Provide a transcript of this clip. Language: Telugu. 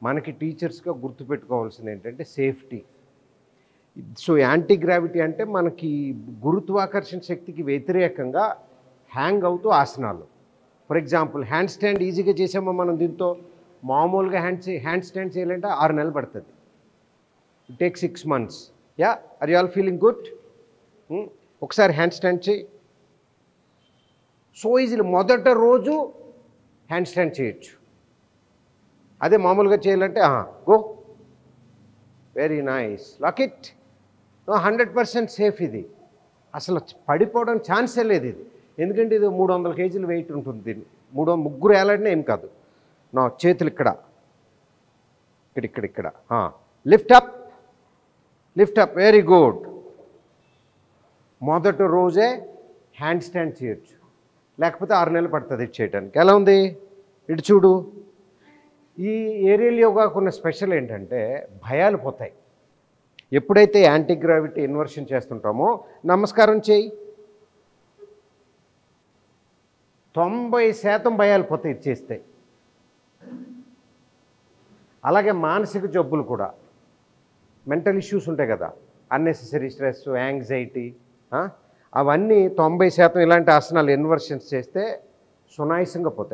మనకి టీచర్స్గా గుర్తుపెట్టుకోవాల్సింది ఏంటంటే సేఫ్టీ. సో యాంటీ గ్రావిటీ అంటే మనకి గురుత్వాకర్షణ శక్తికి వ్యతిరేకంగా హ్యాంగ్ అవుతూ ఆసనాలు. ఫర్ ఎగ్జాంపుల్ హ్యాండ్ స్టాండ్ ఈజీగా చేసామో మనం దీంతో. మామూలుగా హ్యాండ్ స్టాండ్ చేయాలంటే 6 నెలలు పడుతుంది. It take 6 months. Ya, are you all feeling good? ఒకసారి హ్యాండ్ స్టాండ్ చేయి. సో ఈజీలీ మొదట రోజు హ్యాండ్ స్టాండ్ చేయొచ్చు. అదే మామూలుగా చేయాలంటే go. Very nice, lock it. 100% safe. ఇది అసలు పడిపోవడం ఛాన్సే లేదు ఇది. ఎందుకంటే ఇది 300 kg వెయిట్ ఉంటుంది. దీన్ని ముగ్గురు వేలాడినా ఏం కాదు. నా చేతులు ఇక్కడ ఇక్కడ ఇక్కడ. Lift up, lift up. Very good. మొదటి రోజే హ్యాండ్ స్టాండ్ చేయొచ్చు, లేకపోతే 6 నెలలు పడుతుంది ఇది చేయడానికి. ఎలా ఉంది? ఇటు చూడు. ఈ ఏరియల్ యోగాకు ఉన్న స్పెషల్ ఏంటంటే భయాలు పోతాయి. ఎప్పుడైతే యాంటీ గ్రావిటీ ఇన్వర్షన్ చేస్తుంటామో, నమస్కారం చేయి, 90% భయాలు పోతాయి ఇది చేస్తే. అలాగే మానసిక జబ్బులు కూడా, మెంటల్ ఇష్యూస్ ఉంటాయి కదా, అన్నెసెసరీ స్ట్రెస్, యాంగ్జైటీ, అవన్నీ 90% ఇలాంటి ఆసనాలు ఇన్వర్షన్స్ చేస్తే సునాయాసంగా పోతాయి.